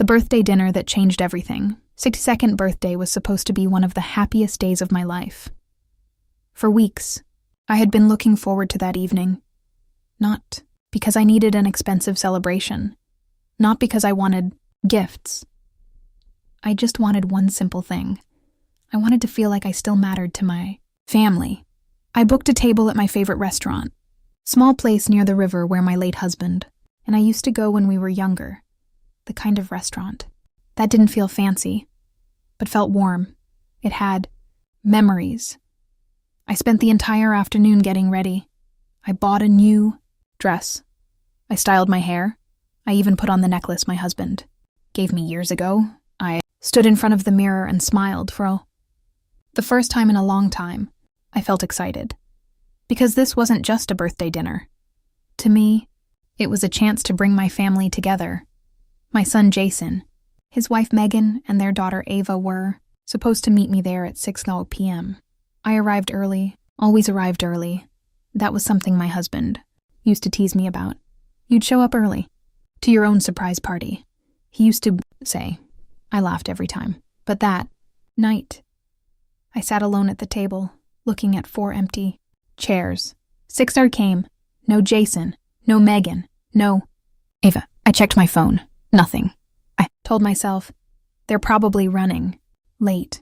birthday dinner that changed everything. 62nd birthday was supposed to be one of the happiest days of my life. For weeks, I had been looking forward to that evening. Not because I needed an expensive celebration. Not because I wanted gifts. I just wanted one simple thing. I wanted to feel like I still mattered to my family. I booked a table at my favorite restaurant, small place near the river where my late husband and I used to go when we were younger. The kind of restaurant that didn't feel fancy, but felt warm. It had memories. I spent the entire afternoon getting ready. I bought a new dress. I styled my hair. I even put on the necklace my husband gave me years ago. I stood in front of the mirror and smiled for the first time in a long time. I felt excited. Because this wasn't just a birthday dinner. To me, it was a chance to bring my family together. My son Jason, his wife Megan, and their daughter Ava were supposed to meet me there at 6 p.m. I arrived early, always arrived early. That was something my husband used to tease me about. You'd show up early, to your own surprise party. He used to say. I laughed every time. But that night, I sat alone at the table, looking at 4 empty chairs. 6:00 came. No Jason. No Megan. No Ava. I checked my phone. Nothing. I told myself, they're probably running. Late.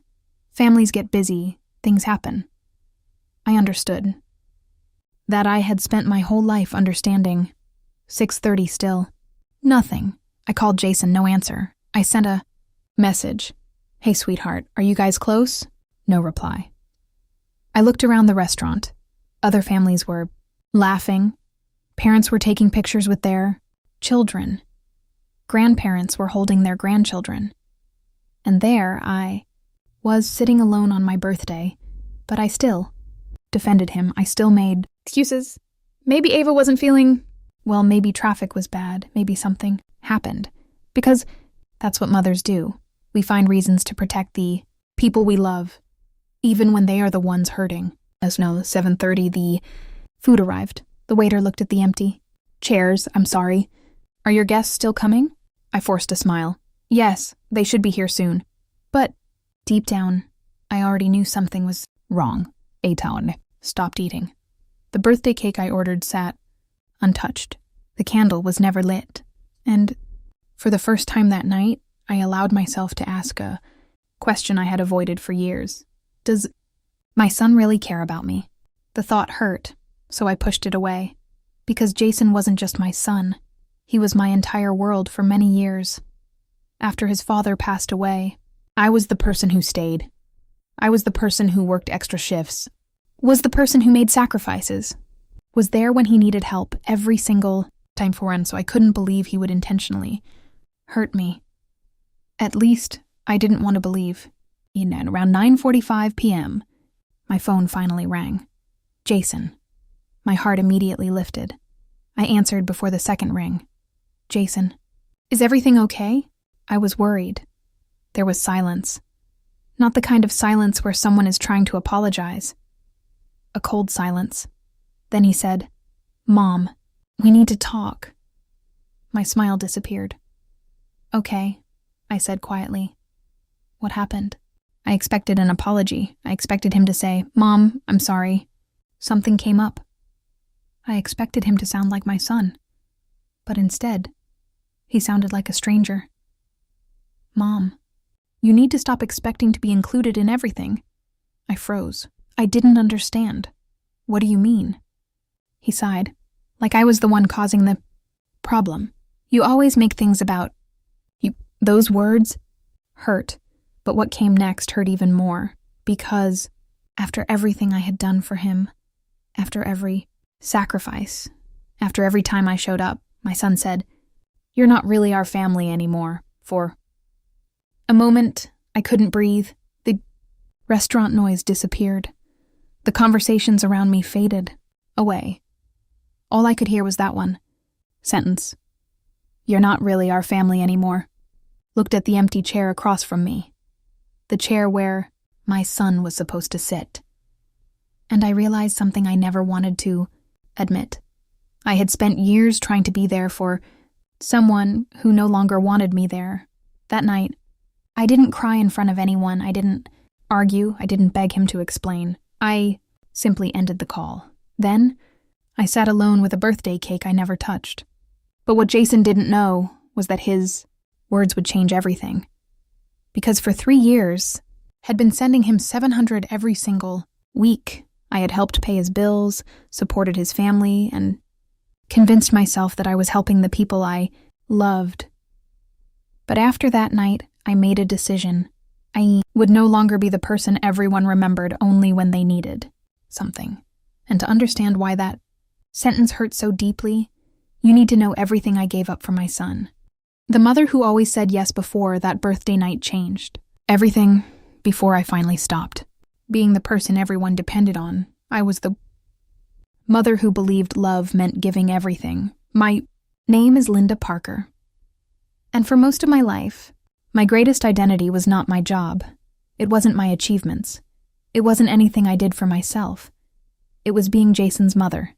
Families get busy. Things happen. I understood. That I had spent my whole life understanding. 6:30 still. Nothing. I called Jason, no answer. I sent a message. Hey, sweetheart, are you guys close? No reply. I looked around the restaurant. Other families were laughing. Parents were taking pictures with their children. Grandparents were holding their grandchildren. And there I was sitting alone on my birthday, but I still defended him. I still made excuses. Maybe Ava wasn't feeling well, maybe traffic was bad, maybe something happened. Because that's what mothers do. We find reasons to protect the people we love, even when they are the ones hurting. As no, 7:30, the food arrived. The waiter looked at the empty chairs. I'm sorry. Are your guests still coming? I forced a smile. Yes, they should be here soon. But deep down, I already knew something was wrong. Eitan stopped eating. The birthday cake I ordered sat untouched. The candle was never lit. And for the first time that night, I allowed myself to ask a question I had avoided for years. Does my son really care about me? The thought hurt, so I pushed it away. Because Jason wasn't just my son. He was my entire world for many years. After his father passed away, I was the person who stayed. I was the person who worked extra shifts. Was the person who made sacrifices. Was there when he needed help every single time for him, so I couldn't believe he would intentionally hurt me. At least, I didn't want to believe. And around 9:45 p.m., my phone finally rang. Jason. My heart immediately lifted. I answered before the second ring. Jason. Is everything okay? I was worried. There was silence. Not the kind of silence where someone is trying to apologize. A cold silence. Then he said, Mom, we need to talk. My smile disappeared. Okay, I said quietly. What happened? I expected an apology. I expected him to say, Mom, I'm sorry. Something came up. I expected him to sound like my son. But instead, he sounded like a stranger. Mom, you need to stop expecting to be included in everything. I froze. I didn't understand. What do you mean? He sighed, like I was the one causing the problem. You always make things about you. Those words hurt, but what came next hurt even more, because after everything I had done for him, after every sacrifice, after every time I showed up, my son said, You're not really our family anymore. For a moment, I couldn't breathe. The restaurant noise disappeared. The conversations around me faded away. All I could hear was that one sentence. You're not really our family anymore. Looked at the empty chair across from me. The chair where my son was supposed to sit. And I realized something I never wanted to admit. I had spent years trying to be there for someone who no longer wanted me there. That night, I didn't cry in front of anyone. I didn't argue. I didn't beg him to explain. I simply ended the call. Then, I sat alone with a birthday cake I never touched. But what Jason didn't know was that his words would change everything. Because for 3 years, had been sending him $700 every single week. I had helped pay his bills, supported his family, and convinced myself that I was helping the people I loved. But after that night, I made a decision. I would no longer be the person everyone remembered only when they needed something. And to understand why that sentence hurt so deeply, you need to know everything I gave up for my son. The mother who always said yes before that birthday night changed. Everything before I finally stopped. Being the person everyone depended on, I was the mother who believed love meant giving everything. My name is Linda Parker. And for most of my life, my greatest identity was not my job. It wasn't my achievements. It wasn't anything I did for myself. It was being Jason's mother.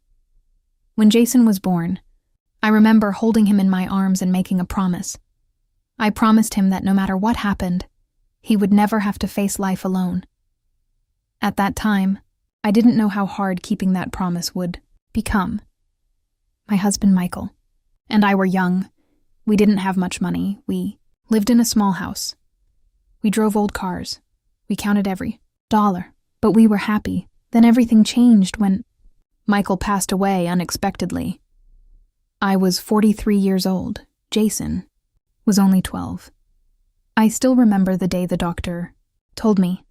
When Jason was born, I remember holding him in my arms and making a promise. I promised him that no matter what happened, he would never have to face life alone. At that time, I didn't know how hard keeping that promise would become. My husband, Michael, and I were young. We didn't have much money. We lived in a small house. We drove old cars. We counted every dollar, but we were happy. Then everything changed when Michael passed away unexpectedly. I was 43 years old. Jason was only 12. I still remember the day the doctor told me.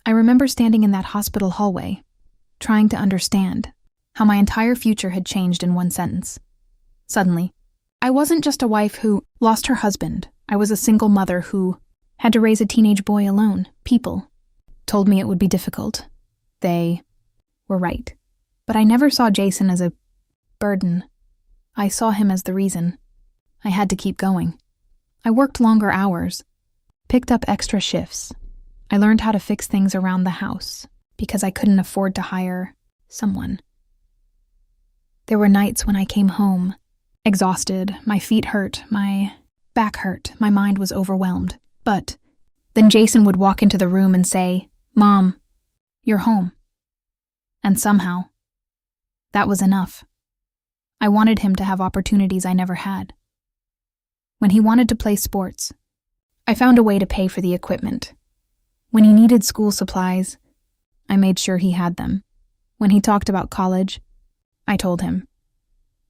I remember standing in that hospital hallway, trying to understand how my entire future had changed in one sentence. Suddenly, I wasn't just a wife who lost her husband. I was a single mother who had to raise a teenage boy alone. People told me it would be difficult. They were right. But I never saw Jason as a burden. I saw him as the reason. I had to keep going. I worked longer hours, picked up extra shifts. I learned how to fix things around the house because I couldn't afford to hire someone. There were nights when I came home, exhausted, my feet hurt, my back hurt, my mind was overwhelmed. But then Jason would walk into the room and say, "Mom, you're home." And somehow, that was enough. I wanted him to have opportunities I never had. When he wanted to play sports, I found a way to pay for the equipment. When he needed school supplies, I made sure he had them. When he talked about college, I told him,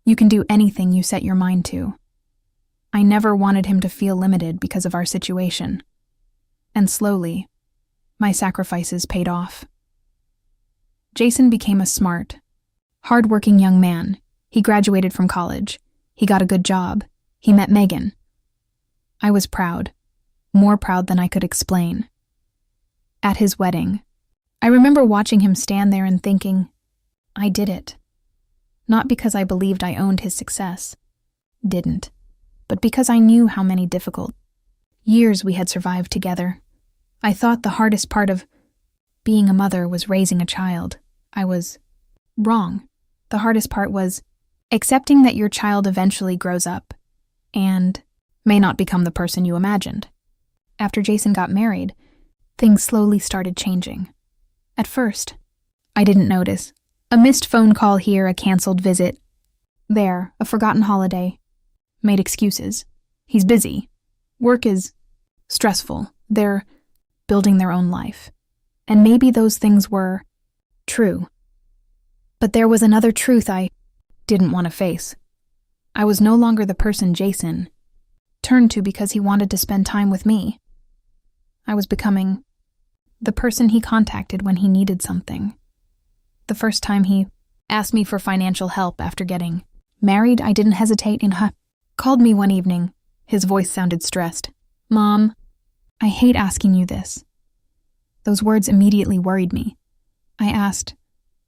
"You can do anything you set your mind to." I never wanted him to feel limited because of our situation. And slowly, my sacrifices paid off. Jason became a smart, hard-working young man. He graduated from college. He got a good job. He met Megan. I was proud, more proud than I could explain. At his wedding, I remember watching him stand there and thinking, I did it. Not because I believed I owned his success. Didn't. But because I knew how many difficult years we had survived together. I thought the hardest part of being a mother was raising a child. I was wrong. The hardest part was accepting that your child eventually grows up and may not become the person you imagined. After Jason got married, things slowly started changing. At first, I didn't notice. A missed phone call here, a canceled visit. There, a forgotten holiday. Made excuses. He's busy. Work is stressful. They're building their own life. And maybe those things were true. But there was another truth I didn't want to face. I was no longer the person Jason turned to because he wanted to spend time with me. I was becoming the person he contacted when he needed something. The first time he asked me for financial help after getting married, I didn't hesitate and called me one evening. His voice sounded stressed. "Mom, I hate asking you this." Those words immediately worried me. I asked,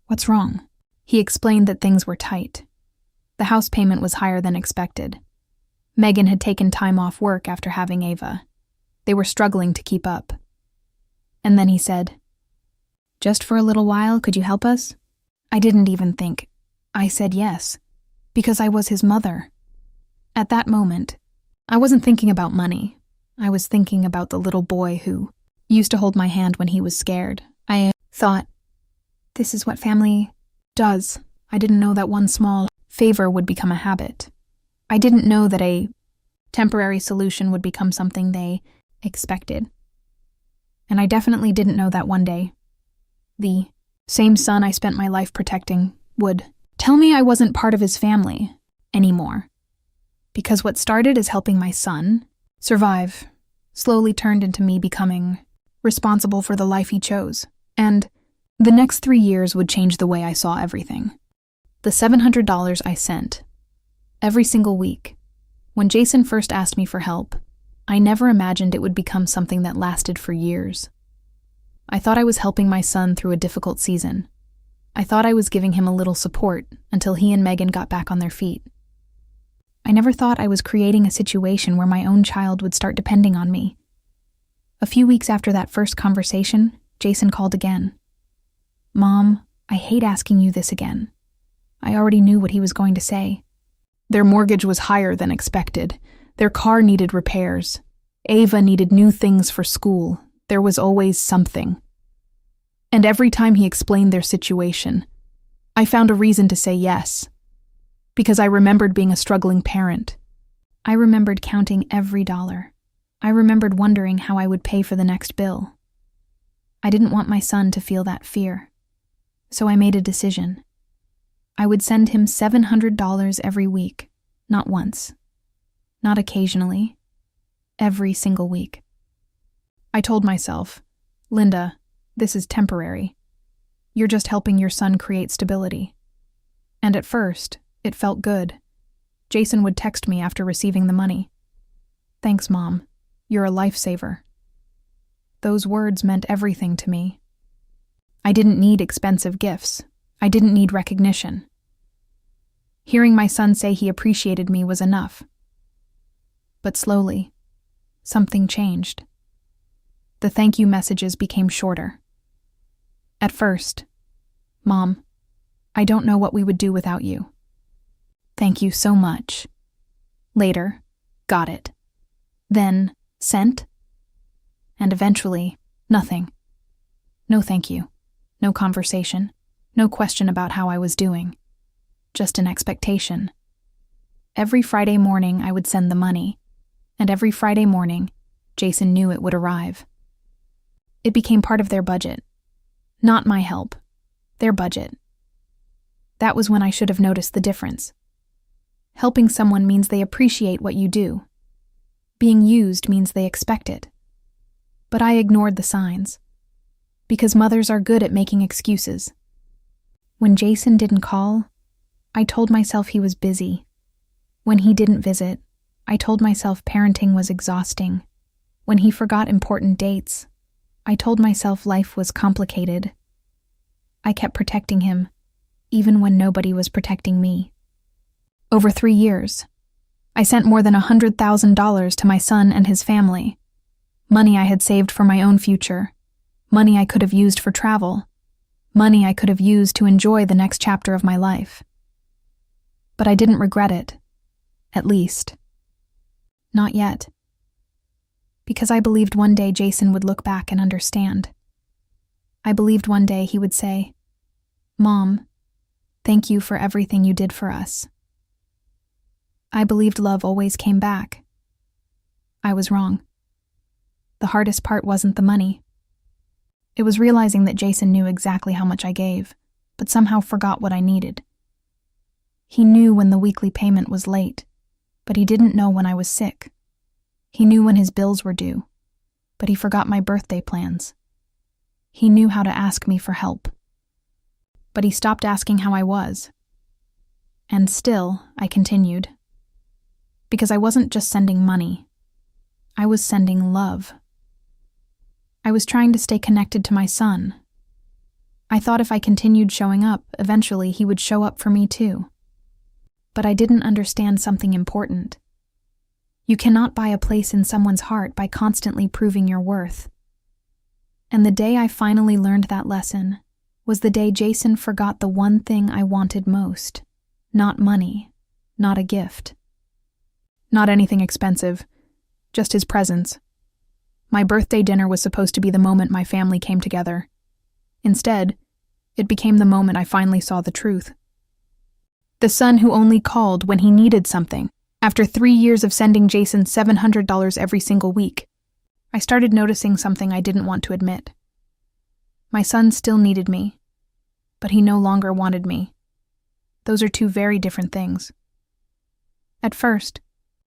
"What's wrong?" He explained that things were tight. The house payment was higher than expected. Megan had taken time off work after having Ava. They were struggling to keep up. And then he said, "Just for a little while, could you help us?" I didn't even think. I said yes, because I was his mother. At that moment, I wasn't thinking about money. I was thinking about the little boy who used to hold my hand when he was scared. I thought, this is what family does. I didn't know that one small favor would become a habit. I didn't know that a temporary solution would become something they expected. And I definitely didn't know that one day, the same son I spent my life protecting would tell me I wasn't part of his family anymore. Because what started as helping my son survive slowly turned into me becoming responsible for the life he chose. And the next 3 years would change the way I saw everything. The $700 I sent every single week. When Jason first asked me for help, I never imagined it would become something that lasted for years. I thought I was helping my son through a difficult season. I thought I was giving him a little support until he and Megan got back on their feet. I never thought I was creating a situation where my own child would start depending on me. A few weeks after that first conversation, Jason called again. Mom, I hate asking you this again. I already knew what he was going to say. Their mortgage was higher than expected. Their car needed repairs. Ava needed new things for school. There was always something. And every time he explained their situation, I found a reason to say yes. Because I remembered being a struggling parent. I remembered counting every dollar. I remembered wondering how I would pay for the next bill. I didn't want my son to feel that fear. So I made a decision. I would send him $700 every week, not once, not occasionally, every single week. I told myself, Linda, this is temporary. You're just helping your son create stability. And at first, it felt good. Jason would text me after receiving the money. Thanks, Mom. You're a lifesaver. Those words meant everything to me. I didn't need expensive gifts. I didn't need recognition. Hearing my son say he appreciated me was enough. But slowly, something changed. The thank you messages became shorter. At first, Mom, I don't know what we would do without you. Thank you so much. Later, got it. Then, sent. And eventually, nothing. No thank you. No conversation. No question about how I was doing. Just an expectation. Every Friday morning I would send the money, and every Friday morning, Jason knew it would arrive. It became part of their budget. Not my help. Their budget. That was when I should have noticed the difference. Helping someone means they appreciate what you do. Being used means they expect it. But I ignored the signs. Because mothers are good at making excuses. When Jason didn't call, I told myself he was busy. When he didn't visit, I told myself parenting was exhausting. When he forgot important dates, I told myself life was complicated. I kept protecting him, even when nobody was protecting me. Over 3 years, I sent more than $100,000 to my son and his family. Money I had saved for my own future. Money I could have used for travel. Money I could have used to enjoy the next chapter of my life. But I didn't regret it. At least. Not yet. Because I believed one day Jason would look back and understand. I believed one day he would say, Mom, thank you for everything you did for us. I believed love always came back. I was wrong. The hardest part wasn't the money. It was realizing that Jason knew exactly how much I gave, but somehow forgot what I needed. He knew when the weekly payment was late, but he didn't know when I was sick. He knew when his bills were due, but he forgot my birthday plans. He knew how to ask me for help, but he stopped asking how I was. And still, I continued. Because I wasn't just sending money. I was sending love. I was trying to stay connected to my son. I thought if I continued showing up, eventually he would show up for me too. But I didn't understand something important. You cannot buy a place in someone's heart by constantly proving your worth. And the day I finally learned that lesson was the day Jason forgot the one thing I wanted most. Not money, not a gift. Not anything expensive, just his presence, My birthday dinner was supposed to be the moment my family came together. Instead, it became the moment I finally saw the truth. The son who only called when he needed something, after 3 years of sending Jason $700 every single week. I started noticing something I didn't want to admit. My son still needed me, but he no longer wanted me. Those are two very different things. At first,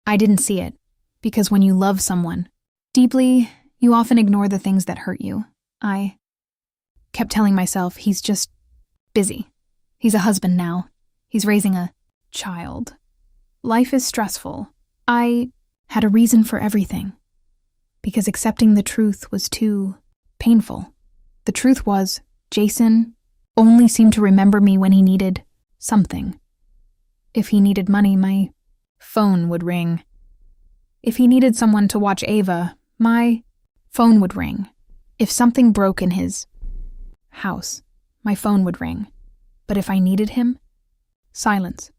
I didn't see it, because when you love someone deeply, you often ignore the things that hurt you. I kept telling myself, he's just busy. He's a husband now. He's raising a child. Life is stressful. I had a reason for everything, because accepting the truth was too painful. The truth was, Jason only seemed to remember me when he needed something. If he needed money, my phone would ring. If he needed someone to watch Ava, my phone would ring. If something broke in his house, my phone would ring. But if I needed him, silence.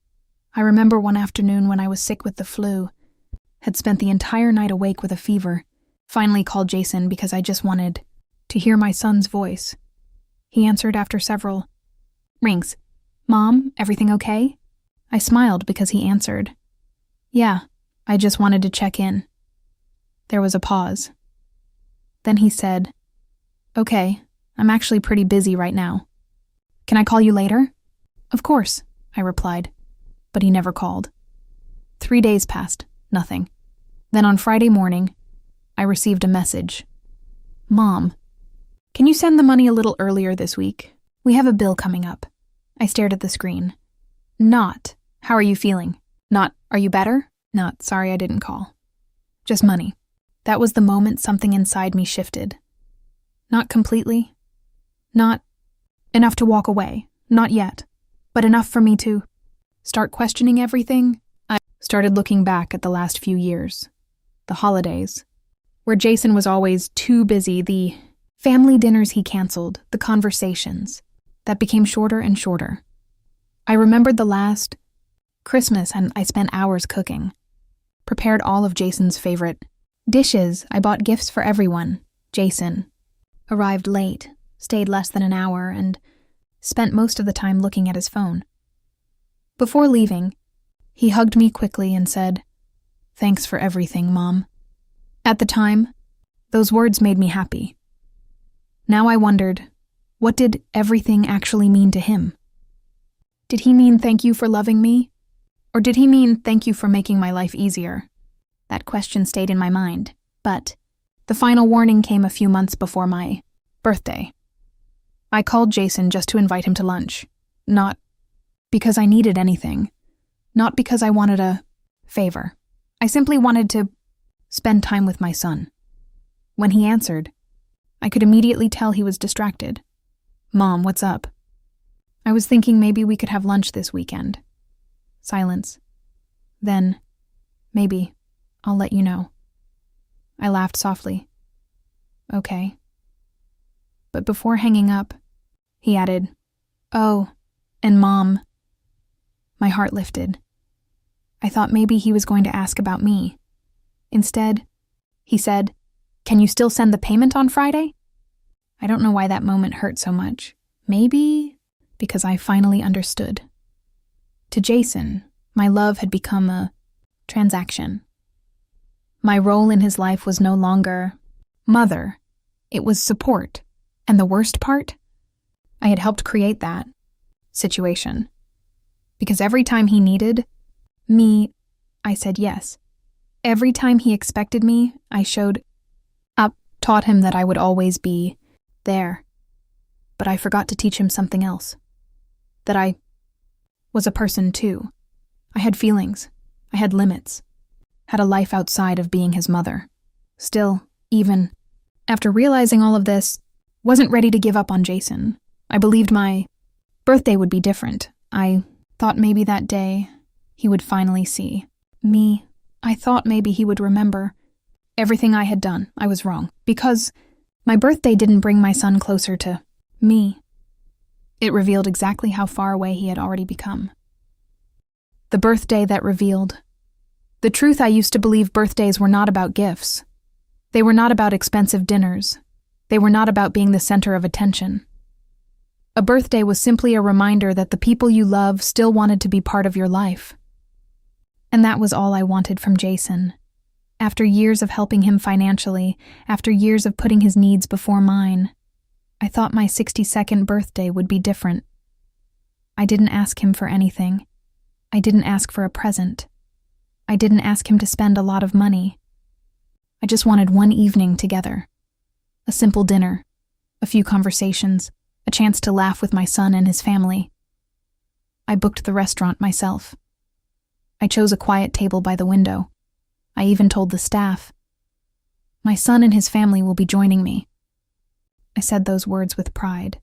I remember one afternoon when I was sick with the flu, had spent the entire night awake with a fever, finally called Jason because I just wanted to hear my son's voice. He answered after several rings. "Mom, everything okay?" I smiled because he answered, "Yeah, I just wanted to check in." There was a pause. Then he said, "Okay, I'm actually pretty busy right now. Can I call you later?" "Of course," I replied, but he never called. 3 days passed, nothing. Then on Friday morning, I received a message. "Mom, can you send the money a little earlier this week? We have a bill coming up." I stared at the screen. Not, "How are you feeling?" Not, "Are you better?" Not, "Sorry I didn't call." Just money. That was the moment something inside me shifted. Not completely. Not enough to walk away. Not yet. But enough for me to start questioning everything. I started looking back at the last few years. The holidays, where Jason was always too busy, the family dinners he canceled, the conversations that became shorter and shorter. I remembered the last Christmas, and I spent hours cooking. Prepared all of Jason's favorite dishes. I bought gifts for everyone. Jason arrived late, stayed less than an hour, and spent most of the time looking at his phone. Before leaving, he hugged me quickly and said, "Thanks for everything, Mom." At the time, those words made me happy. Now I wondered, what did everything actually mean to him? Did he mean thank you for loving me? Or did he mean thank you for making my life easier? That question stayed in my mind, but the final warning came a few months before my birthday. I called Jason just to invite him to lunch, not because I needed anything, not because I wanted a favor. I simply wanted to spend time with my son. When he answered, I could immediately tell he was distracted. "Mom, what's up?" "I was thinking maybe we could have lunch this weekend." Silence. Then, "Maybe. I'll let you know." I laughed softly. "Okay." But before hanging up, he added, "Oh, and Mom." My heart lifted. I thought maybe he was going to ask about me. Instead, he said, "Can you still send the payment on Friday?" I don't know why that moment hurt so much. Maybe because I finally understood. To Jason, my love had become a transaction. My role in his life was no longer mother. It was support. And the worst part? I had helped create that situation. Because every time he needed me, I said yes. Every time he expected me, I showed up, taught him that I would always be there. But I forgot to teach him something else. That I was a person too. I had feelings. I had limits. Had a life outside of being his mother. Still, even after realizing all of this, wasn't ready to give up on Jason. I believed my birthday would be different. I thought maybe that day he would finally see me. I thought maybe he would remember everything I had done. I was wrong. Because my birthday didn't bring my son closer to me. It revealed exactly how far away he had already become. The birthday that revealed the truth. I used to believe birthdays were not about gifts. They were not about expensive dinners. They were not about being the center of attention. A birthday was simply a reminder that the people you love still wanted to be part of your life. And that was all I wanted from Jason. After years of helping him financially, after years of putting his needs before mine, I thought my 62nd birthday would be different. I didn't ask him for anything. I didn't ask for a present. I didn't ask him to spend a lot of money. I just wanted one evening together. A simple dinner, a few conversations, a chance to laugh with my son and his family. I booked the restaurant myself. I chose a quiet table by the window. I even told the staff, "My son and his family will be joining me." I said those words with pride,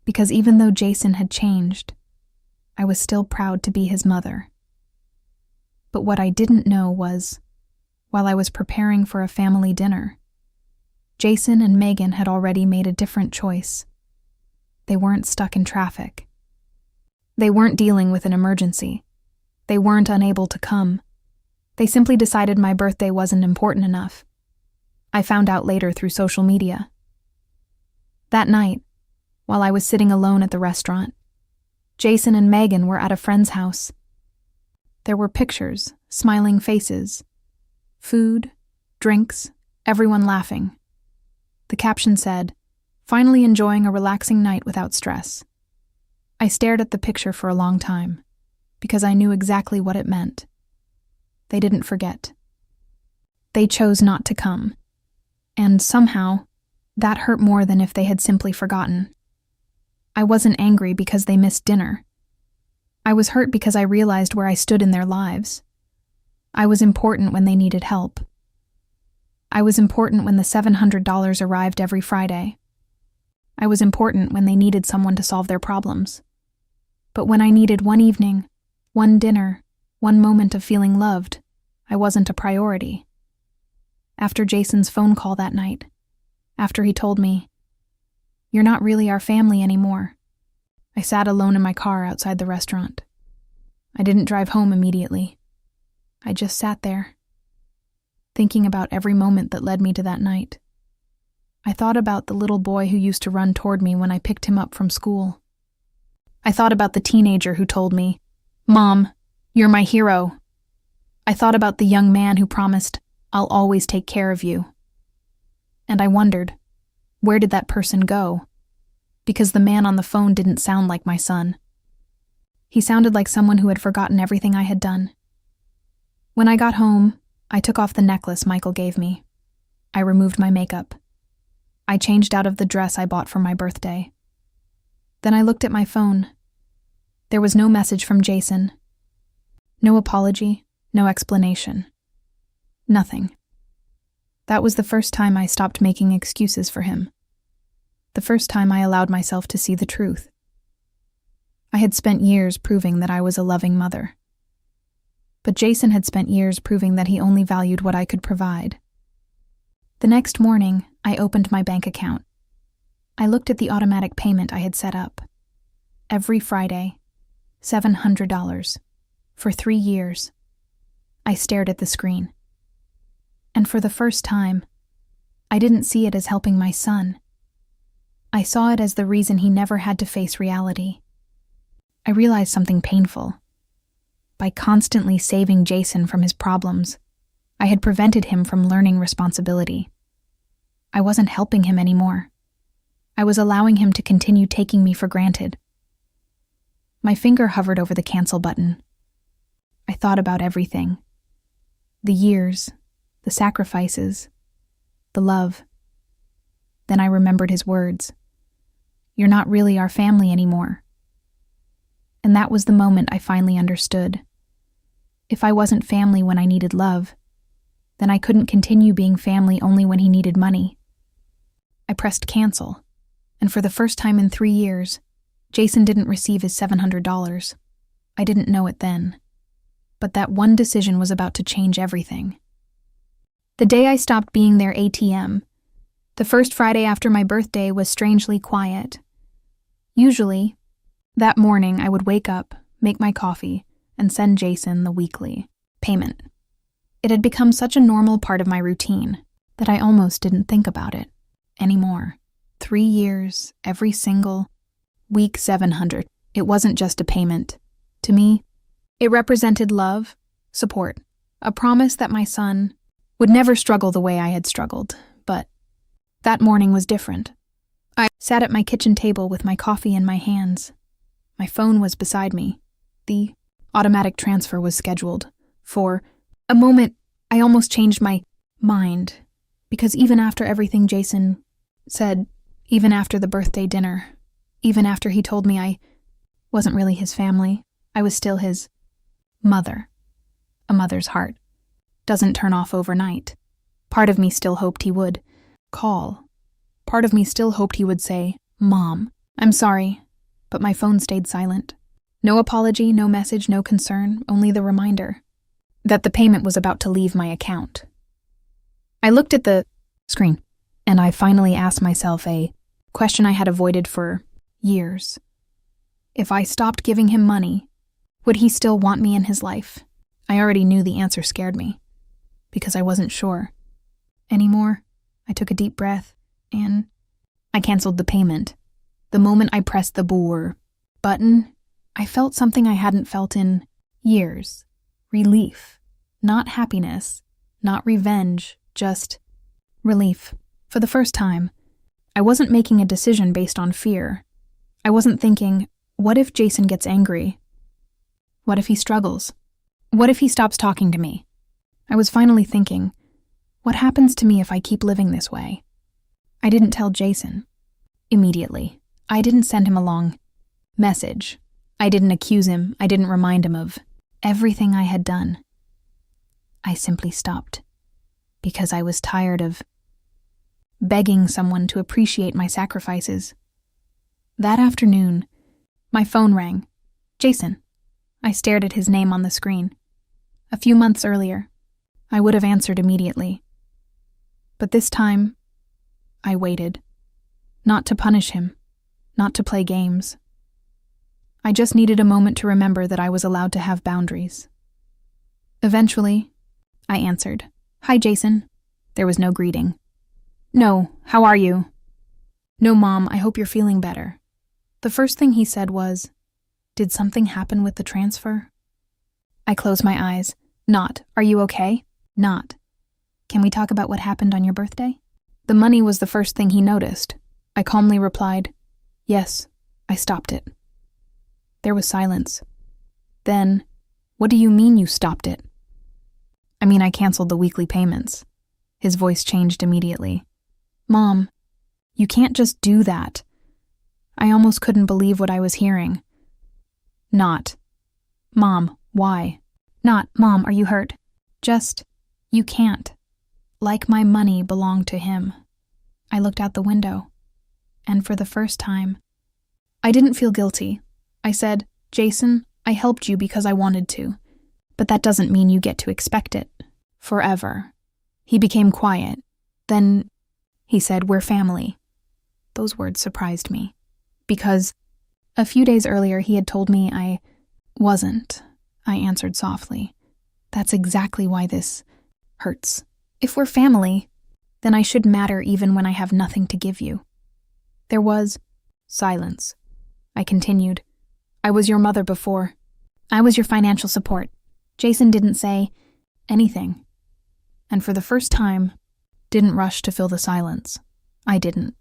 because even though Jason had changed, I was still proud to be his mother. But what I didn't know was, while I was preparing for a family dinner, Jason and Megan had already made a different choice. They weren't stuck in traffic. They weren't dealing with an emergency. They weren't unable to come. They simply decided my birthday wasn't important enough. I found out later through social media. That night, while I was sitting alone at the restaurant, Jason and Megan were at a friend's house. There were pictures, smiling faces, food, drinks, everyone laughing. The caption said, "Finally enjoying a relaxing night without stress." I stared at the picture for a long time, because I knew exactly what it meant. They didn't forget. They chose not to come. And somehow, that hurt more than if they had simply forgotten. I wasn't angry because they missed dinner. I was hurt because I realized where I stood in their lives. I was important when they needed help. I was important when the $700 arrived every Friday. I was important when they needed someone to solve their problems. But when I needed one evening, one dinner, one moment of feeling loved, I wasn't a priority. After Jason's phone call that night, after he told me, "You're not really our family anymore," I sat alone in my car outside the restaurant. I didn't drive home immediately. I just sat there, thinking about every moment that led me to that night. I thought about the little boy who used to run toward me when I picked him up from school. I thought about the teenager who told me, "Mom, you're my hero." I thought about the young man who promised, "I'll always take care of you." And I wondered, where did that person go? Because the man on the phone didn't sound like my son. He sounded like someone who had forgotten everything I had done. When I got home, I took off the necklace Michael gave me. I removed my makeup. I changed out of the dress I bought for my birthday. Then I looked at my phone. There was no message from Jason. No apology, no explanation. Nothing. That was the first time I stopped making excuses for him. The first time I allowed myself to see the truth. I had spent years proving that I was a loving mother. But Jason had spent years proving that he only valued what I could provide. The next morning, I opened my bank account. I looked at the automatic payment I had set up. Every Friday, $700, for 3 years. I stared at the screen. And for the first time, I didn't see it as helping my son. I saw it as the reason he never had to face reality. I realized something painful. By constantly saving Jason from his problems, I had prevented him from learning responsibility. I wasn't helping him anymore. I was allowing him to continue taking me for granted. My finger hovered over the cancel button. I thought about everything. The years, the sacrifices, the love. Then I remembered his words. "You're not really our family anymore." And that was the moment I finally understood. If I wasn't family when I needed love, then I couldn't continue being family only when he needed money. I pressed cancel, and for the first time in 3 years, Jason didn't receive his $700. I didn't know it then. But that one decision was about to change everything. The day I stopped being their ATM, the first Friday after my birthday, was strangely quiet. Usually, that morning I would wake up, make my coffee, and send Jason the weekly payment. It had become such a normal part of my routine. that I almost didn't think about it anymore. 3 years, every single week, 700. It wasn't just a payment. To me, it represented love, support, a promise that my son would never struggle the way I had struggled. But that morning was different. I sat at my kitchen table with my coffee in my hands. My phone was beside me. The automatic transfer was scheduled. For a moment, I almost changed my mind, because even after everything Jason said, even after the birthday dinner, even after he told me I wasn't really his family, I was still his mother. A mother's heart doesn't turn off overnight. Part of me still hoped he would call. Part of me still hoped he would say, "Mom, I'm sorry," but my phone stayed silent. No apology, no message, no concern, only the reminder that the payment was about to leave my account. I looked at the screen, and I finally asked myself a question I had avoided for years. If I stopped giving him money, would he still want me in his life? I already knew the answer scared me, because I wasn't sure anymore. I took a deep breath, and I canceled the payment. The moment I pressed the boor button, I felt something I hadn't felt in years. Relief. Not happiness, not revenge, just relief. For the first time, I wasn't making a decision based on fear. I wasn't thinking, what if Jason gets angry? What if he struggles? What if he stops talking to me? I was finally thinking, what happens to me if I keep living this way? I didn't tell Jason immediately. I didn't send him a long message. I didn't accuse him. I didn't remind him of everything I had done. I simply stopped because I was tired of begging someone to appreciate my sacrifices. That afternoon, my phone rang. Jason. I stared at his name on the screen. A few months earlier, I would have answered immediately. But this time, I waited. Not to punish him, not to play games. I just needed a moment to remember that I was allowed to have boundaries. Eventually, I answered. Hi, Jason. There was no greeting. No, how are you? No, Mom, I hope you're feeling better. The first thing he said was, did something happen with the transfer? I closed my eyes. Not, are you okay? Not, can we talk about what happened on your birthday? The money was the first thing he noticed. I calmly replied, yes, I stopped it. There was silence. Then, what do you mean you stopped it? I mean, I canceled the weekly payments. His voice changed immediately. Mom, you can't just do that. I almost couldn't believe what I was hearing. Not. Mom, why? Not, Mom, are you hurt? Just, you can't. Like my money belonged to him. I looked out the window, and for the first time, I didn't feel guilty. I said, Jason, I helped you because I wanted to, but that doesn't mean you get to expect it forever. He became quiet. Then he said, we're family. Those words surprised me, because a few days earlier he had told me I wasn't. I answered softly. That's exactly why this hurts. If we're family, then I should matter even when I have nothing to give you. There was silence. I continued. I was your mother before. I was your financial support. Jason didn't say anything. And for the first time, didn't rush to fill the silence. I didn't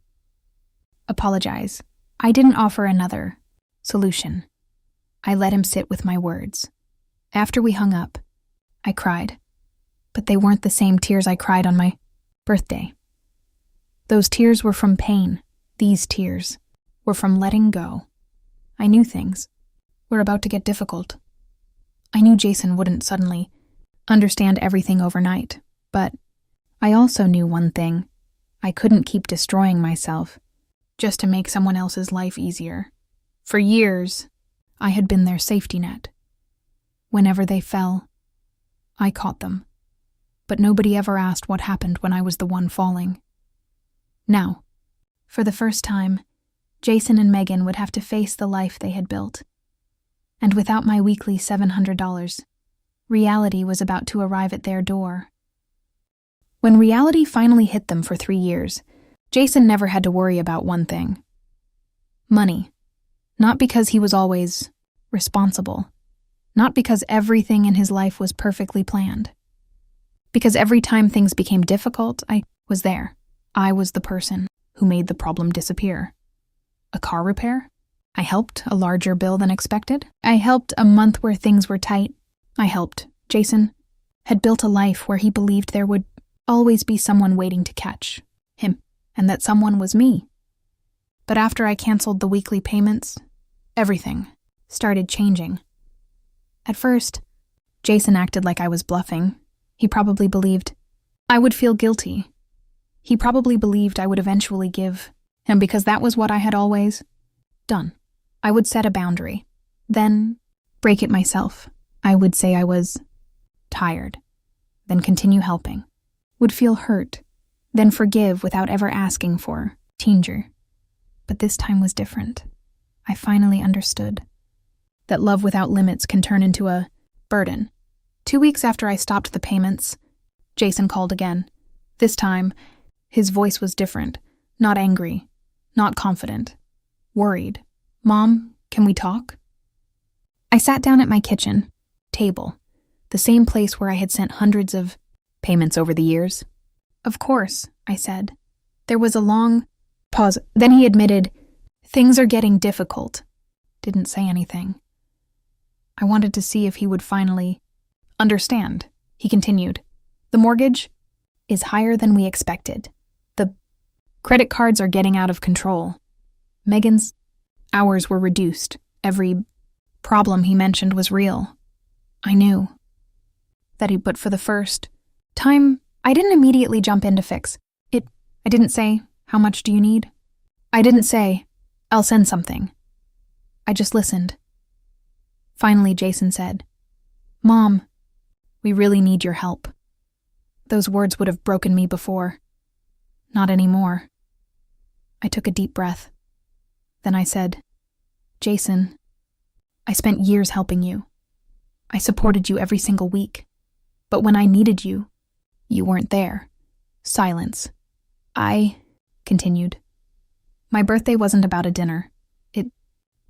apologize. I didn't offer another solution. I let him sit with my words. After we hung up, I cried. But they weren't the same tears I cried on my birthday. Those tears were from pain. These tears were from letting go. I knew things were about to get difficult. I knew Jason wouldn't suddenly understand everything overnight, but I also knew one thing. I couldn't keep destroying myself just to make someone else's life easier. For years, I had been their safety net. Whenever they fell, I caught them. But nobody ever asked what happened when I was the one falling. Now, for the first time, Jason and Megan would have to face the life they had built. And without my weekly $700, reality was about to arrive at their door. When reality finally hit them for 3 years, Jason never had to worry about one thing: money. Not because he was always responsible. Not because everything in his life was perfectly planned. Because every time things became difficult, I was there. I was the person who made the problem disappear. A car repair? I helped a larger bill than expected. I helped a month where things were tight. I helped. Jason had built a life where he believed there would always be someone waiting to catch him, and that someone was me. But after I canceled the weekly payments, everything started changing. At first, Jason acted like I was bluffing. He probably believed I would feel guilty. He probably believed I would eventually give, and because that was what I had always done, I would set a boundary, then break it myself. I would say I was tired, then continue helping, would feel hurt, then forgive without ever asking for danger. But this time was different. I finally understood that love without limits can turn into a burden. 2 weeks after I stopped the payments, Jason called again. This time, his voice was different, not angry, not confident, worried. "Mom, can we talk?" I sat down at my kitchen table, the same place where I had sent hundreds of payments over the years. "Of course," I said. There was a long pause. Then he admitted, "Things are getting difficult." Didn't say anything. I wanted to see if he would finally understand. He continued, "The mortgage is higher than we expected. The credit cards are getting out of control. Megan's hours were reduced. Every problem he mentioned was real." I knew but for the first time, I didn't immediately jump in to fix it. I didn't say, "How much do you need?" I didn't say, "I'll send something." I just listened. Finally, Jason said, "Mom, we really need your help." Those words would have broken me before. Not anymore. I took a deep breath. Then I said, "Jason, I spent years helping you. I supported you every single week. But when I needed you, you weren't there." Silence. I continued. "My birthday wasn't about a dinner. It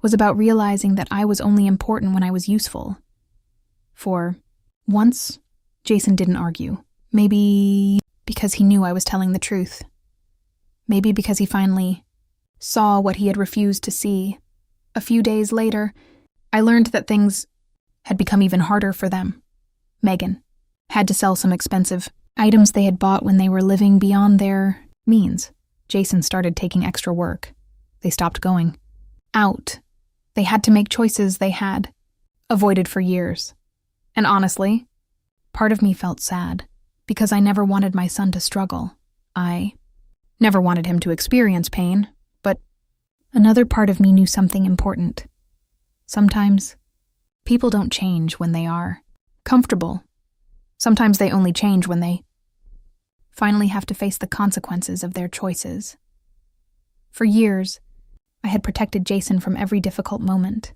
was about realizing that I was only important when I was useful." For once, Jason didn't argue. Maybe because he knew I was telling the truth. Maybe because he finally saw what he had refused to see. A few days later, I learned that things had become even harder for them. Megan had to sell some expensive items they had bought when they were living beyond their means. Jason started taking extra work. They stopped going out. They had to make choices they had avoided for years. And honestly, part of me felt sad, because I never wanted my son to struggle. I never wanted him to experience pain, but another part of me knew something important. Sometimes people don't change when they are comfortable. Sometimes they only change when they finally have to face the consequences of their choices. For years, I had protected Jason from every difficult moment.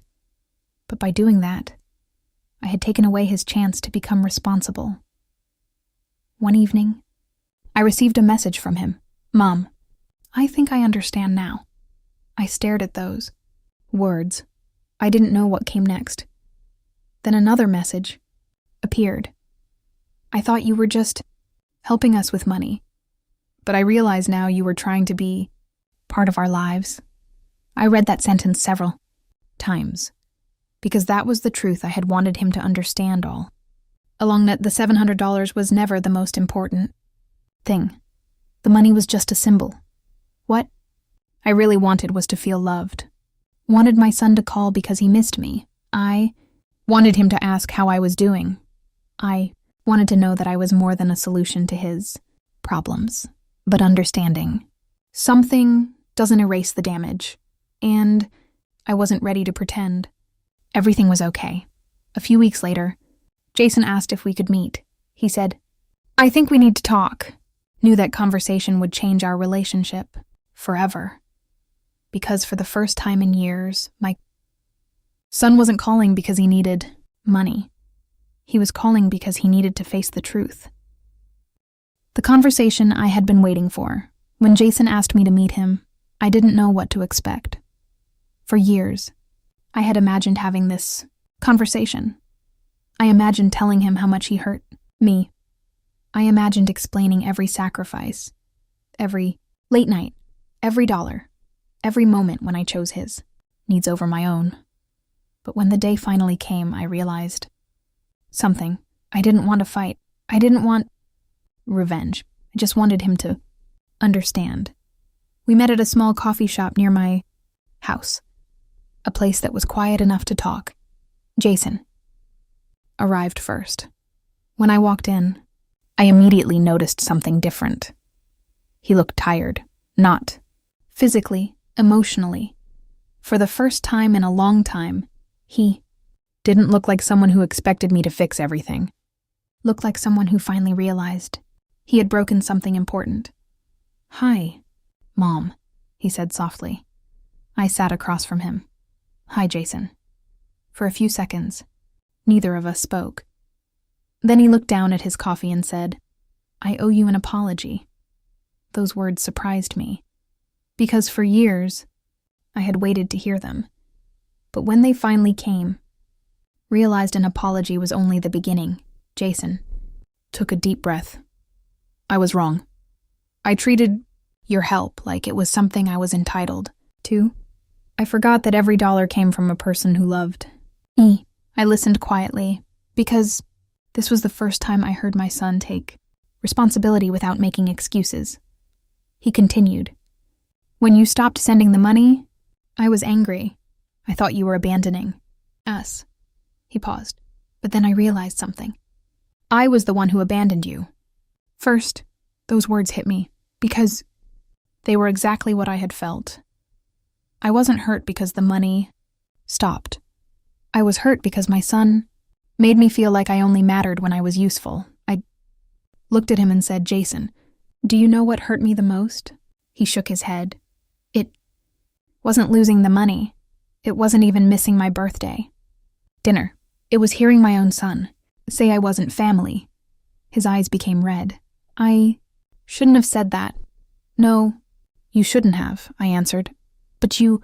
But by doing that, I had taken away his chance to become responsible. One evening, I received a message from him. "Mom, I think I understand now." I stared at those words. I didn't know what came next. Then another message appeared. "I thought you were just helping us with money, but I realize now you were trying to be part of our lives." I read that sentence several times, because that was the truth I had wanted him to understand all along, that the $700 was never the most important thing. The money was just a symbol. What I really wanted was to feel loved. Wanted my son to call because he missed me. I wanted him to ask how I was doing. I wanted to know that I was more than a solution to his problems, but understanding. Something doesn't erase the damage, and I wasn't ready to pretend everything was okay. A few weeks later, Jason asked if we could meet. He said, "I think we need to talk." Knew that conversation would change our relationship forever. Because for the first time in years, my son wasn't calling because he needed money. He was calling because he needed to face the truth. The conversation I had been waiting for. When Jason asked me to meet him, I didn't know what to expect. For years, I had imagined having this conversation. I imagined telling him how much he hurt me. I imagined explaining every sacrifice, every late night, every dollar, every moment when I chose his needs over my own. But when the day finally came, I realized something. I didn't want to fight. I didn't want revenge. I just wanted him to understand. We met at a small coffee shop near my house, a place that was quiet enough to talk. Jason arrived first. When I walked in, I immediately noticed something different. He looked tired, not physically, emotionally. For the first time in a long time, he didn't look like someone who expected me to fix everything. Looked like someone who finally realized he had broken something important. "Hi, Mom," he said softly. I sat across from him. "Hi, Jason." For a few seconds, neither of us spoke. Then he looked down at his coffee and said, "I owe you an apology." Those words surprised me, because for years, I had waited to hear them. But when they finally came, realized an apology was only the beginning. Jason took a deep breath. "I was wrong. I treated your help like it was something I was entitled to. I forgot that every dollar came from a person who loved me." I listened quietly, because this was the first time I heard my son take responsibility without making excuses. He continued, "When you stopped sending the money, I was angry. I thought you were abandoning us." He paused, but then I realized something. I was the one who abandoned you. First, those words hit me, because they were exactly what I had felt. I wasn't hurt because the money stopped. I was hurt because my son made me feel like I only mattered when I was useful. I looked at him and said, "Jason, do you know what hurt me the most?" He shook his head. "It wasn't losing the money. It wasn't even missing my birthday. Dinner. It was hearing my own son say I wasn't family." His eyes became red. "I shouldn't have said that." "No, you shouldn't have," I answered. "But you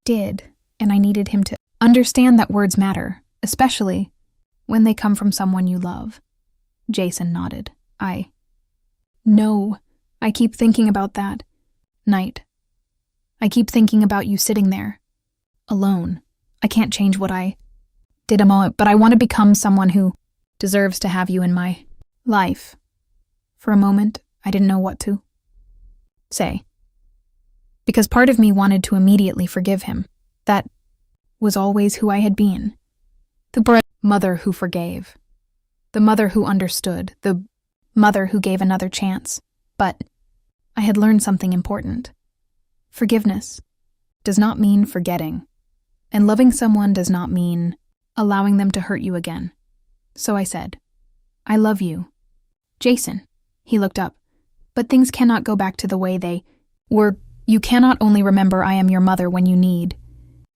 did, and I needed him to understand that words matter, especially when they come from someone you love." Jason nodded. No, I keep thinking about that night. I keep thinking about you sitting there, alone. I can't change what I did a moment, but I want to become someone who deserves to have you in my life." For a moment, I didn't know what to say, because part of me wanted to immediately forgive him. That was always who I had been. The mother who forgave. The mother who understood. The mother who gave another chance. But I had learned something important. Forgiveness does not mean forgetting, and loving someone does not mean allowing them to hurt you again. So I said, "I love you, Jason." He looked up. "But things cannot go back to the way they were. You cannot only remember I am your mother when you need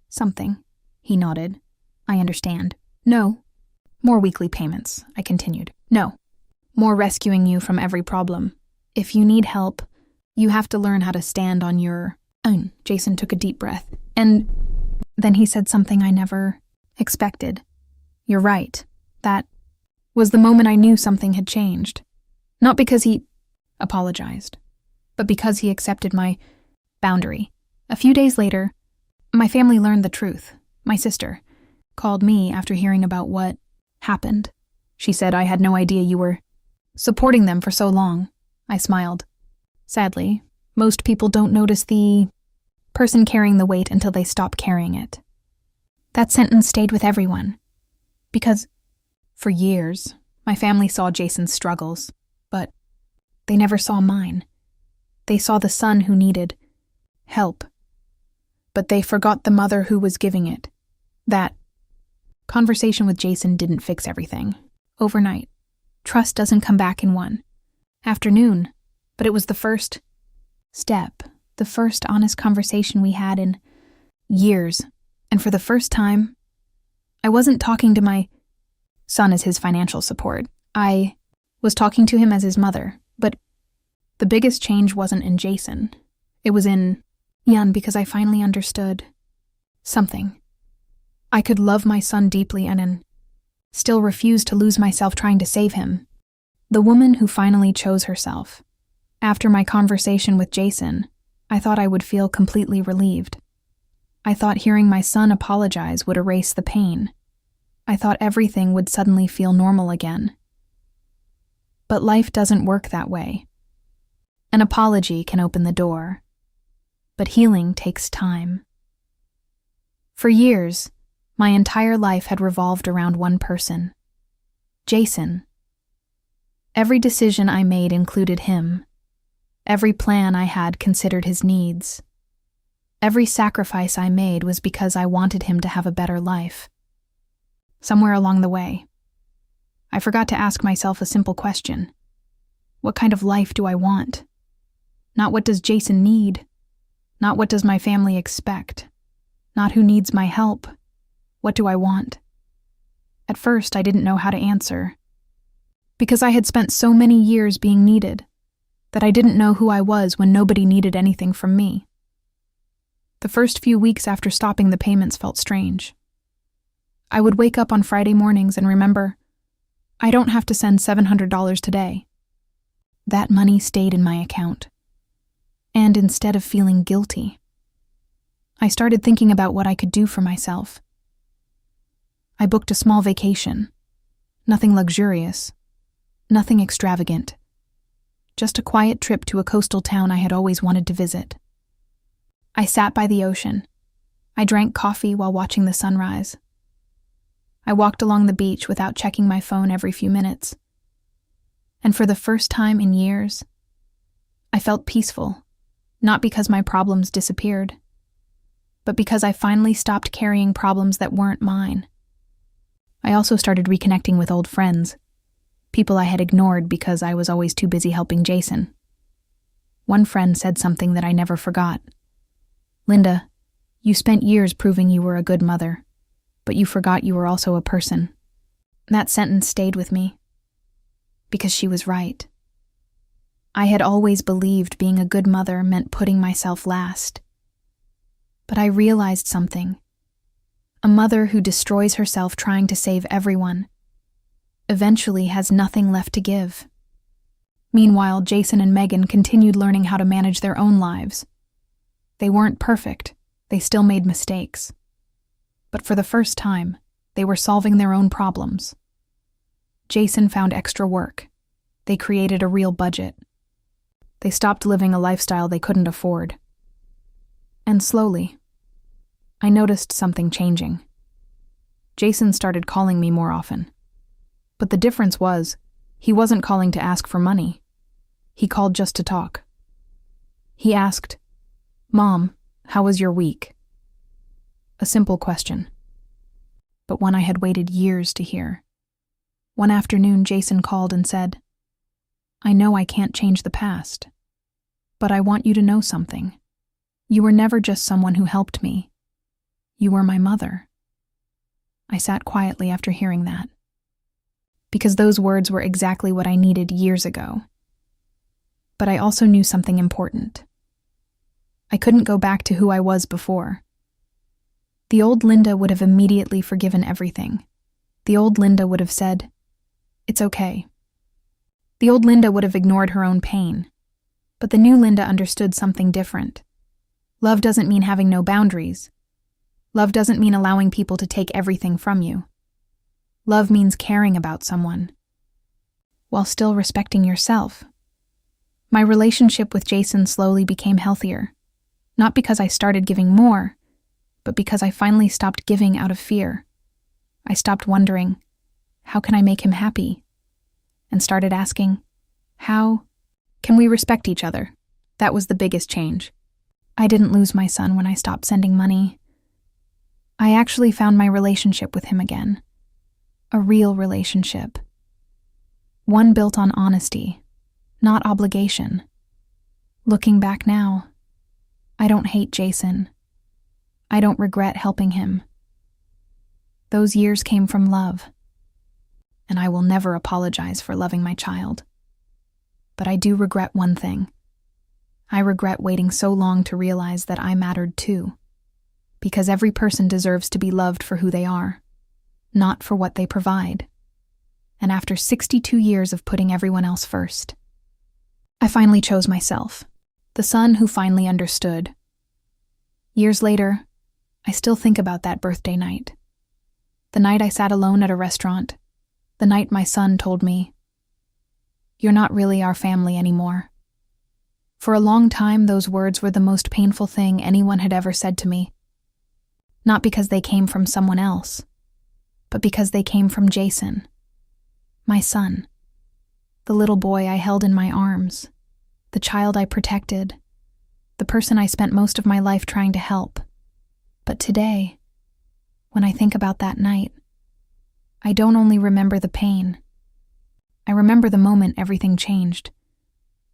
something." He nodded. "I understand." "No. More weekly payments," I continued. "No. More rescuing you from every problem. If you need help, you have to learn how to stand on your own." Jason took a deep breath. And then he said something I never expected. "You're right. That was the moment I knew something had changed. Not because he apologized, but because he accepted my boundary." A few days later, my family learned the truth. My sister called me after hearing about what happened. She said, "I had no idea you were supporting them for so long." I smiled. Sadly, most people don't notice the person carrying the weight until they stop carrying it. That sentence stayed with everyone, because for years, my family saw Jason's struggles, but they never saw mine. They saw the son who needed help, but they forgot the mother who was giving it. That conversation with Jason didn't fix everything. Overnight. Trust doesn't come back in one afternoon, but it was the first step, the first honest conversation we had in years. And for the first time, I wasn't talking to my son as his financial support. I was talking to him as his mother, but The biggest change wasn't in Jason. It was in Yan, because I finally understood something. I could love my son deeply and still refuse to lose myself trying to save him. The woman who finally chose herself. After my conversation with Jason, I thought I would feel completely relieved. I thought hearing my son apologize would erase the pain. I thought everything would suddenly feel normal again. But life doesn't work that way. An apology can open the door, but healing takes time. For years, my entire life had revolved around one person, Jason. Every decision I made included him. Every plan I had considered his needs. Every sacrifice I made was because I wanted him to have a better life. Somewhere along the way, I forgot to ask myself a simple question. What kind of life do I want? Not what does Jason need? Not what does my family expect? Not who needs my help? What do I want? At first, I didn't know how to answer. Because I had spent so many years being needed, that I didn't know who I was when nobody needed anything from me. The first few weeks after stopping the payments felt strange. I would wake up on Friday mornings and remember, I don't have to send $700 today. That money stayed in my account. And instead of feeling guilty, I started thinking about what I could do for myself. I booked a small vacation. Nothing luxurious. Nothing extravagant. Just a quiet trip to a coastal town I had always wanted to visit. I sat by the ocean. I drank coffee while watching the sunrise. I walked along the beach without checking my phone every few minutes. And for the first time in years, I felt peaceful, not because my problems disappeared, but because I finally stopped carrying problems that weren't mine. I also started reconnecting with old friends, people I had ignored because I was always too busy helping Jason. One friend said something that I never forgot. Linda, you spent years proving you were a good mother, but you forgot you were also a person. That sentence stayed with me, because she was right. I had always believed being a good mother meant putting myself last. But I realized something. A mother who destroys herself trying to save everyone eventually has nothing left to give. Meanwhile, Jason and Megan continued learning how to manage their own lives. They weren't perfect. They still made mistakes. But for the first time, they were solving their own problems. Jason found extra work. They created a real budget. They stopped living a lifestyle they couldn't afford. And slowly, I noticed something changing. Jason started calling me more often. But the difference was, he wasn't calling to ask for money. He called just to talk. He asked, "Mom, how was your week?" A simple question, but one I had waited years to hear. One afternoon, Jason called and said, "I know I can't change the past, but I want you to know something. You were never just someone who helped me. You were my mother." I sat quietly after hearing that, because those words were exactly what I needed years ago. But I also knew something important. I couldn't go back to who I was before. The old Linda would have immediately forgiven everything. The old Linda would have said, "It's okay." The old Linda would have ignored her own pain. But the new Linda understood something different. Love doesn't mean having no boundaries. Love doesn't mean allowing people to take everything from you. Love means caring about someone, while still respecting yourself. My relationship with Jason slowly became healthier, not because I started giving more, but because I finally stopped giving out of fear. I stopped wondering, how can I make him happy? And started asking, how can we respect each other? That was the biggest change. I didn't lose my son when I stopped sending money. I actually found my relationship with him again. A real relationship. One built on honesty, not obligation. Looking back now, I don't hate Jason. I don't regret helping him. Those years came from love, and I will never apologize for loving my child. But I do regret one thing. I regret waiting so long to realize that I mattered too. Because every person deserves to be loved for who they are, not for what they provide. And after 62 years of putting everyone else first, I finally chose myself, the son who finally understood. Years later, I still think about that birthday night. The night I sat alone at a restaurant, the night my son told me, "You're not really our family anymore." For a long time, those words were the most painful thing anyone had ever said to me. Not because they came from someone else, but because they came from Jason, my son, the little boy I held in my arms, the child I protected, the person I spent most of my life trying to help. But today, when I think about that night, I don't only remember the pain. I remember the moment everything changed,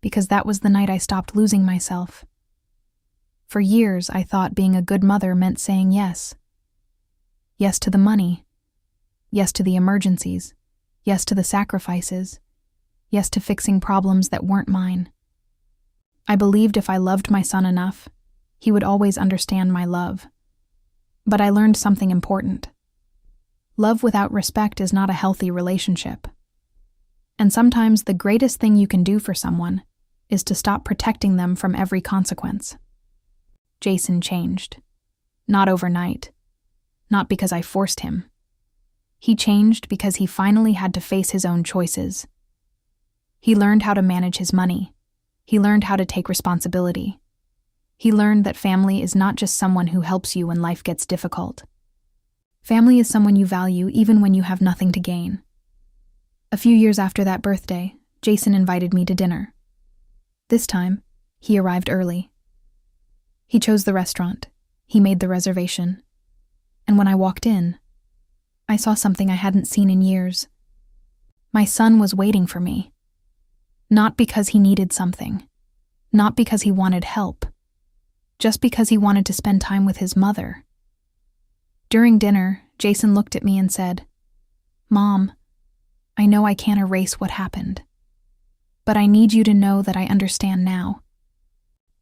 because that was the night I stopped losing myself. For years, I thought being a good mother meant saying yes. Yes to the money. Yes to the emergencies. Yes to the sacrifices. Yes to fixing problems that weren't mine. I believed if I loved my son enough, he would always understand my love. But I learned something important. Love without respect is not a healthy relationship. And sometimes the greatest thing you can do for someone is to stop protecting them from every consequence. Jason changed. Not overnight. Not because I forced him. He changed because he finally had to face his own choices. He learned how to manage his money. He learned how to take responsibility. He learned that family is not just someone who helps you when life gets difficult. Family is someone you value even when you have nothing to gain. A few years after that birthday, Jason invited me to dinner. This time, he arrived early. He chose the restaurant. He made the reservation. And when I walked in, I saw something I hadn't seen in years. My son was waiting for me. Not because he needed something. Not because he wanted help. Just because he wanted to spend time with his mother. During dinner, Jason looked at me and said, "Mom, I know I can't erase what happened. But I need you to know that I understand now.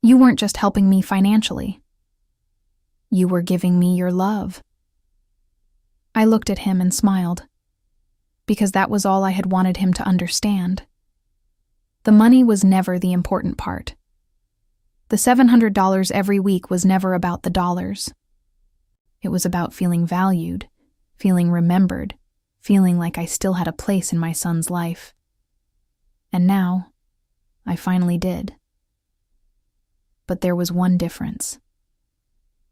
You weren't just helping me financially. You were giving me your love." I looked at him and smiled, because that was all I had wanted him to understand. The money was never the important part. The $700 every week was never about the dollars. It was about feeling valued, feeling remembered, feeling like I still had a place in my son's life. And now, I finally did. But there was one difference.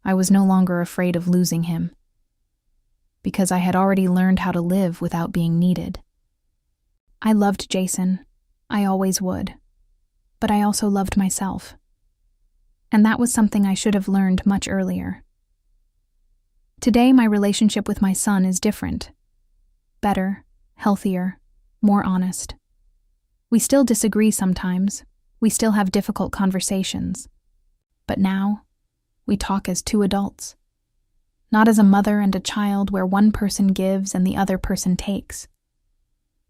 I was no longer afraid of losing him, because I had already learned how to live without being needed. I loved Jason. I always would. But I also loved myself. And that was something I should have learned much earlier. Today, my relationship with my son is different. Better, healthier, more honest. We still disagree sometimes. We still have difficult conversations. But now, we talk as two adults. Not as a mother and a child where one person gives and the other person takes.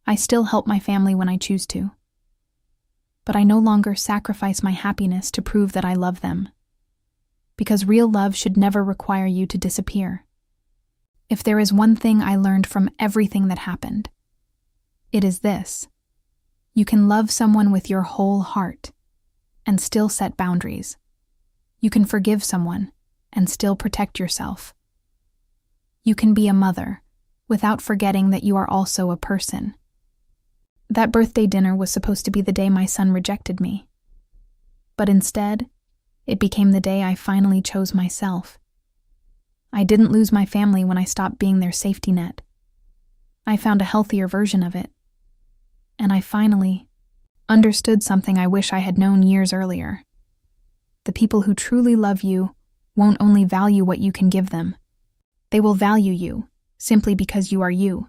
I still help my family when I choose to. But I no longer sacrifice my happiness to prove that I love them. Because real love should never require you to disappear. If there is one thing I learned from everything that happened, it is this. You can love someone with your whole heart and still set boundaries. You can forgive someone and still protect yourself. You can be a mother without forgetting that you are also a person. That birthday dinner was supposed to be the day my son rejected me. But instead, it became the day I finally chose myself. I didn't lose my family when I stopped being their safety net. I found a healthier version of it. And I finally understood something I wish I had known years earlier. The people who truly love you won't only value what you can give them. They will value you simply because you are you.